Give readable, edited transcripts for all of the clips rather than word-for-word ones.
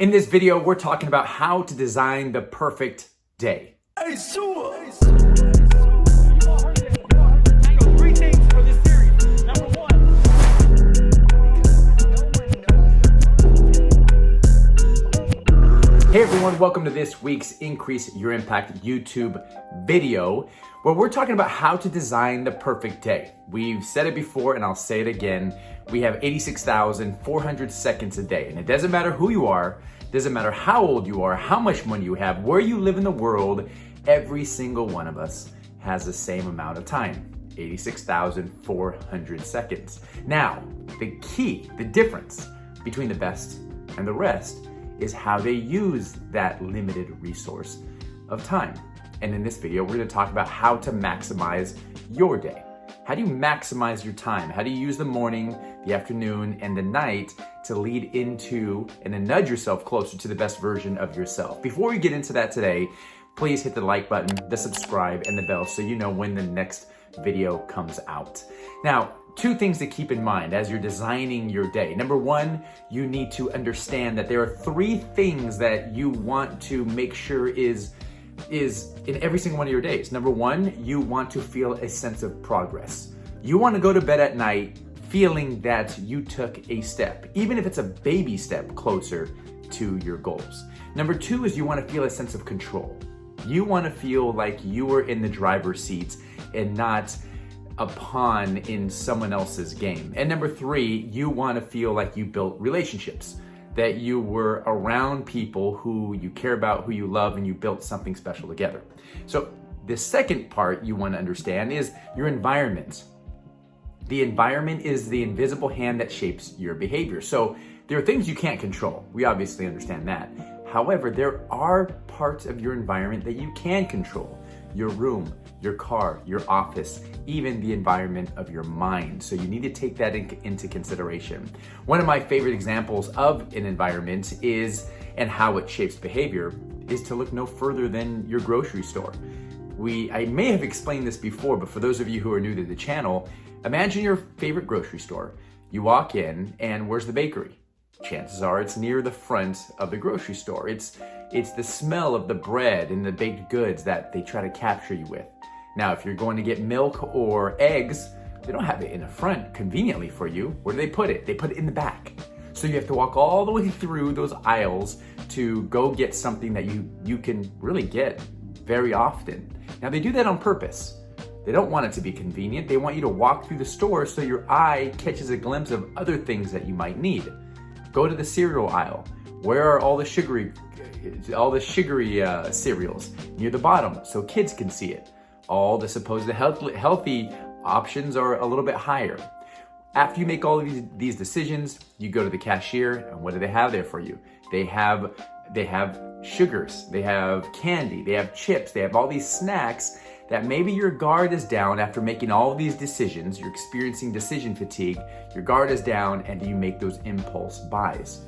In this video, we're talking about how to design the perfect day. Hey, Sua! Three things for this series. Number one. Hey everyone, welcome to this week's Increase Your Impact YouTube video, where we're talking about how to design the perfect day. We've said it before and I'll say it again. We have 86,400 seconds a day, and it doesn't matter who you are, doesn't matter how old you are, how much money you have, where you live in the world, every single one of us has the same amount of time, 86,400 seconds. Now, the key, the difference between the best and the rest is how they use that limited resource of time. And in this video, we're gonna talk about how to maximize your day. How do you maximize your time? How do you use the morning, the afternoon, and the night to lead into and then nudge yourself closer to the best version of yourself? Before we get into that today, please hit the like button, the subscribe, and the bell so you know when the next video comes out. Now, two things to keep in mind as you're designing your day. Number one, you need to understand that there are three things that you want to make sure is in every single one of your days. Number one, you want to feel a sense of progress. You want to go to bed at night feeling that you took a step, even if it's a baby step closer to your goals. Number two is you want to feel a sense of control. You want to feel like you are in the driver's seat and not a pawn in someone else's game. And number three, you want to feel like you built relationships, that you were around people who you care about, who you love, and you built something special together. So the second part you want to understand is your environment. The environment is the invisible hand that shapes your behavior. So there are things you can't control. We obviously understand that. However, there are parts of your environment that you can control. Your room, your car, your office, even the environment of your mind. So you need to take that into consideration. One of my favorite examples of an environment is, and how it shapes behavior, is to look no further than your grocery store. I may have explained this before, but for those of you who are new to the channel, imagine your favorite grocery store. You walk in and where's the bakery? Chances are it's near the front of the grocery store. It's the smell of the bread and the baked goods that they try to capture you with. Now, if you're going to get milk or eggs, they don't have it in the front conveniently for you. Where do they put it? They put it in the back. So you have to walk all the way through those aisles to go get something that you can really get very often. Now, they do that on purpose. They don't want it to be convenient. They want you to walk through the store so your eye catches a glimpse of other things that you might need. Go to the cereal aisle. Where are all the sugary cereals? Near the bottom, so kids can see it. All the supposed healthy options are a little bit higher. After you make all of these decisions, you go to the cashier, and what do they have there for you? They have sugars, they have candy, they have chips, they have all these snacks that maybe your guard is down after making all of these decisions. You're experiencing decision fatigue, your guard is down, and you make those impulse buys.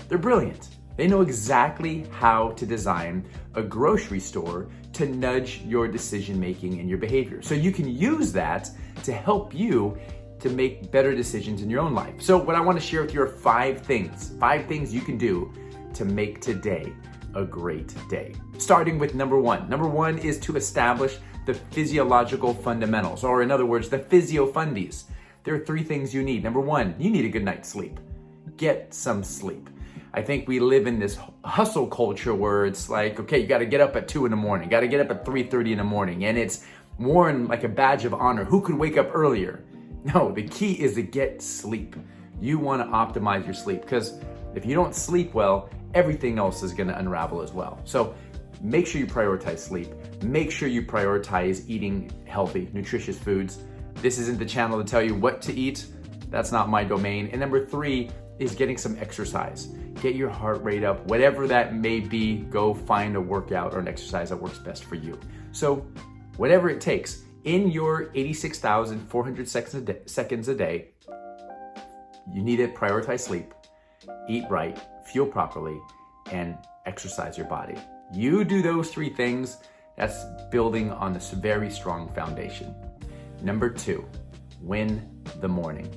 They're brilliant. They know exactly how to design a grocery store to nudge your decision making and your behavior. So you can use that to help you to make better decisions in your own life. So what I want to share with you are five things you can do to make today a great day. Starting with number one. Number one is to establish the physiological fundamentals, or in other words, the physio fundies. There are three things you need. Number one, you need a good night's sleep. Get some sleep. I think we live in this hustle culture where it's like, okay, you got to get up at 2 a.m, got to get up at 3:30 in the morning, and it's worn like a badge of honor. Who could wake up earlier? No, the key is to get sleep. You want to optimize your sleep, because if you don't sleep well, everything else is going to unravel as well. So make sure you prioritize sleep. Make sure you prioritize eating healthy, nutritious foods. This isn't the channel to tell you what to eat. That's not my domain. And number three is getting some exercise. Get your heart rate up, whatever that may be. Go find a workout or an exercise that works best for you. So whatever it takes, in your 86,400 seconds a day, you need to prioritize sleep, eat right, fuel properly, and exercise your body. You do those three things, that's building on this very strong foundation. Number two, win the morning.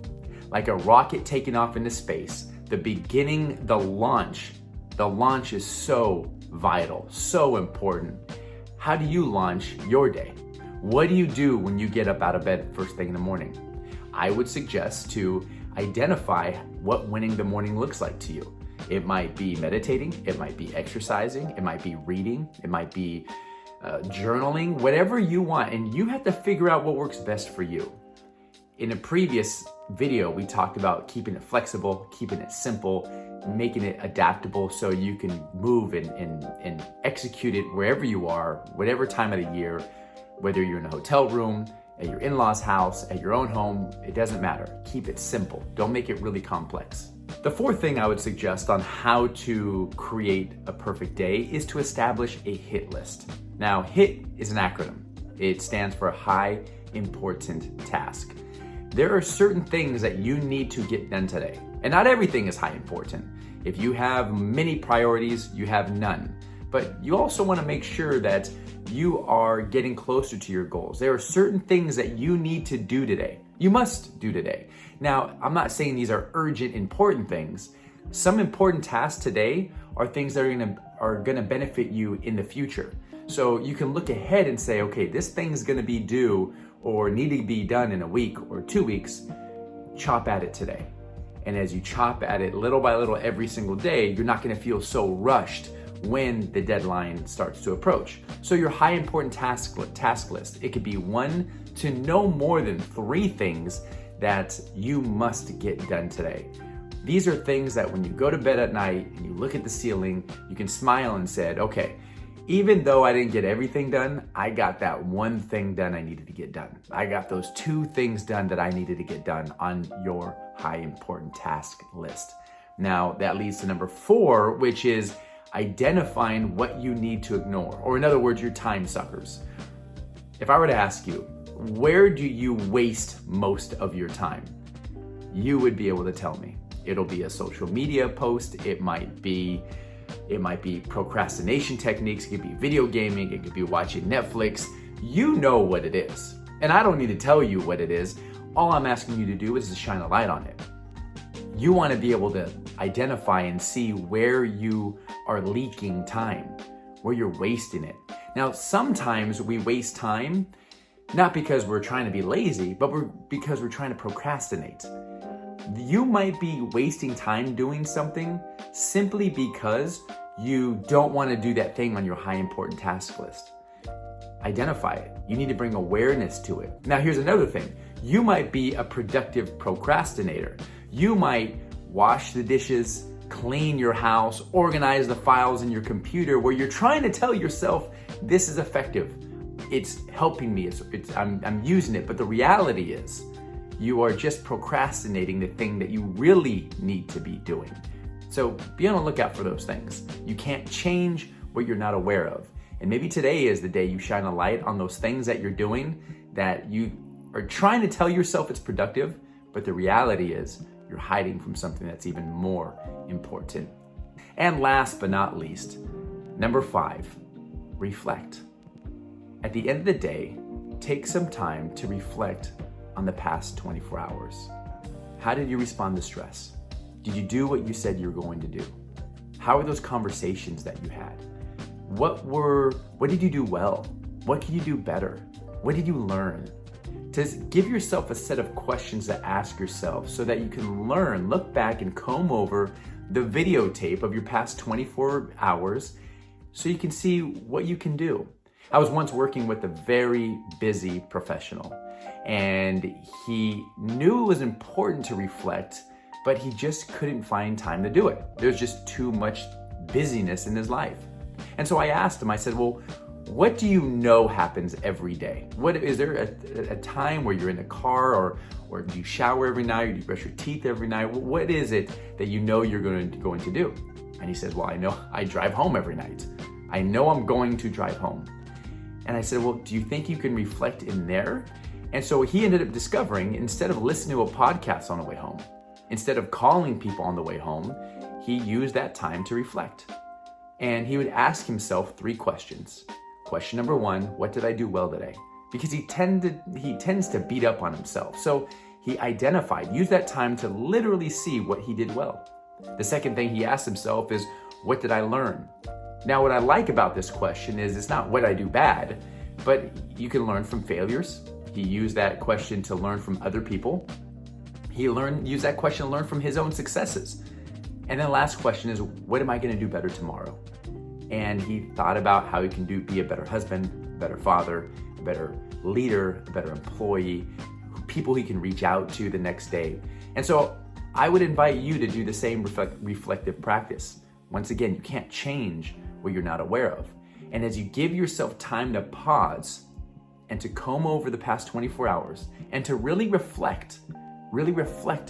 Like a rocket taking off into space, the beginning, the launch The launch is so vital, so important. How do you launch your day? What do you do when you get up out of bed first thing in the morning? I would suggest to identify what winning the morning looks like to you. It might be meditating, it might be exercising, it might be reading, it might be journaling, whatever you want, and you have to figure out what works best for you. In a previous video, we talked about keeping it flexible, keeping it simple, making it adaptable so you can move and execute it wherever you are, whatever time of the year, whether you're in a hotel room, at your in-laws' house, at your own home, it doesn't matter. Keep it simple. Don't make it really complex. The fourth thing I would suggest on how to create a perfect day is to establish a HIT list. Now, HIT is an acronym. It stands for High Important Task. There are certain things that you need to get done today, and not everything is high important. If you have many priorities, you have none. But you also want to make sure that you are getting closer to your goals. There are certain things that you need to do today. You must do today. Now, I'm not saying these are urgent, important things. Some important tasks today are things that are gonna benefit you in the future. So you can look ahead and say, okay, this thing's gonna be due or need to be done in a week or 2 weeks. Chop at it today. And as you chop at it little by little every single day, you're not gonna feel so rushed when the deadline starts to approach. So your high important task list, it could be 1 to no more than 3 things that you must get done today. These are things that when you go to bed at night and you look at the ceiling, you can smile and say, okay, even though I didn't get everything done, I got that 1 thing done I needed to get done. I got those 2 things done that I needed to get done on your high important task list. Now that leads to number 4, which is identifying what you need to ignore, or in other words, your time suckers. If I were to ask you, where do you waste most of your time? You would be able to tell me. It'll be a social media post, it might be procrastination techniques, it could be video gaming, it could be watching Netflix. You know what it is. And I don't need to tell you what it is. All I'm asking you to do is to shine a light on it. You want to be able to identify and see where you are leaking time, where you're wasting it. Now, sometimes we waste time, not because we're trying to be lazy, but because we're trying to procrastinate. You might be wasting time doing something simply because you don't want to do that thing on your high important task list. Identify it. You need to bring awareness to it. Now, here's another thing. You might be a productive procrastinator. You might wash the dishes, clean your house, organize the files in your computer where you're trying to tell yourself, this is effective. It's helping me, I'm using it. But the reality is you are just procrastinating the thing that you really need to be doing. So be on the lookout for those things. You can't change what you're not aware of. And maybe today is the day you shine a light on those things that you're doing that you are trying to tell yourself it's productive, but the reality is you're hiding from something that's even more important. And last but not least, number 5, reflect. At the end of the day, take some time to reflect on the past 24 hours. How did you respond to stress? Did you do what you said you were going to do? How were those conversations that you had? What did you do well? What can you do better? What did you learn? To give yourself a set of questions to ask yourself so that you can learn, look back and comb over the videotape of your past 24 hours so you can see what you can do. I was once working with a very busy professional and he knew it was important to reflect, but he just couldn't find time to do it. There's just too much busyness in his life. And so I asked him, I said, well, what do you know happens every day? Is there a time where you're in the car or do you shower every night or do you brush your teeth every night? What is it that you know you're going to do? And he says, well, I know I drive home every night. I know I'm going to drive home. And I said, well, do you think you can reflect in there? And so he ended up discovering, instead of listening to a podcast on the way home, instead of calling people on the way home, he used that time to reflect. And he would ask himself 3 questions. Question number 1, what did I do well today? Because he tends to beat up on himself. So he used that time to literally see what he did well. The second thing he asked himself is, What did I learn? Now, what I like about this question is it's not what I do bad, but you can learn from failures. He used that question to learn from other people. He used that question to learn from his own successes. And then the last question is, what am I gonna do better tomorrow? And he thought about how he can be a better husband, a better father, a better leader, a better employee, people he can reach out to the next day. And so I would invite you to do the same reflective practice. Once again, you can't change what you're not aware of. And as you give yourself time to pause and to comb over the past 24 hours and to really reflect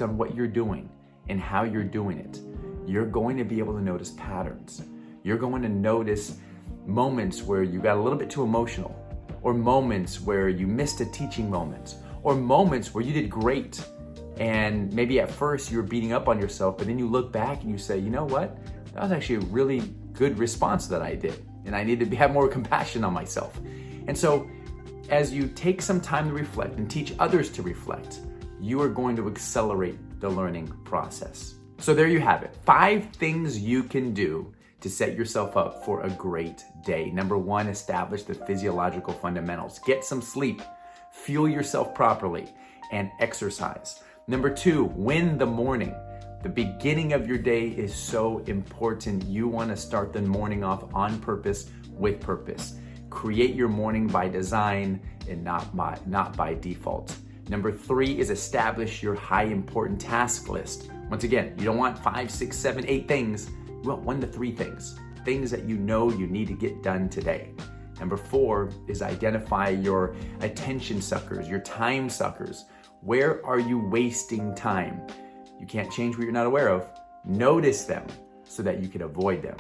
on what you're doing and how you're doing it, you're going to be able to notice patterns. You're going to notice moments where you got a little bit too emotional, or moments where you missed a teaching moment, or moments where you did great. And maybe at first you were beating up on yourself, but then you look back and you say, you know what? That was actually a really good response that I did. And I need to have more compassion on myself. And so as you take some time to reflect and teach others to reflect, you are going to accelerate the learning process. So there you have it. 5 things you can do to set yourself up for a great day. Number 1, establish the physiological fundamentals. Get some sleep, fuel yourself properly, and exercise. Number 2, win the morning. The beginning of your day is so important. You want to start the morning off on purpose, with purpose. Create your morning by design and not by default. Number 3 is establish your high important task list. Once again, you don't want 5, 6, 7, 8 things. You want 1 to 3 things that you know you need to get done today. Number 4 is identify your attention suckers, your time suckers. Where are you wasting time? You can't change what you're not aware of. Notice them so that you can avoid them.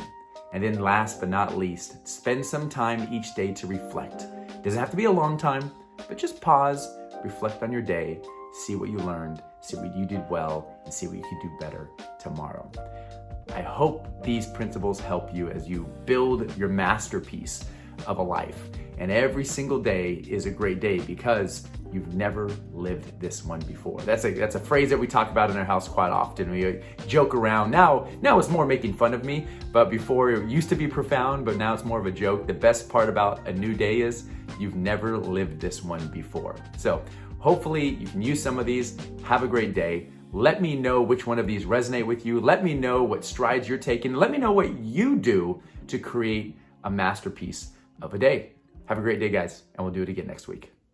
And then last but not least, spend some time each day to reflect. It doesn't have to be a long time, but just pause, reflect on your day, see what you learned, see what you did well, and see what you can do better tomorrow. I hope these principles help you as you build your masterpiece of a life. And every single day is a great day because you've never lived this one before. That's a phrase that we talk about in our house quite often. We joke around. Now it's more making fun of me, but before it used to be profound, but now it's more of a joke. The best part about a new day is you've never lived this one before. So hopefully you can use some of these. Have a great day. Let me know which one of these resonate with you. Let me know what strides you're taking. Let me know what you do to create a masterpiece of a day. Have a great day, guys, and we'll do it again next week.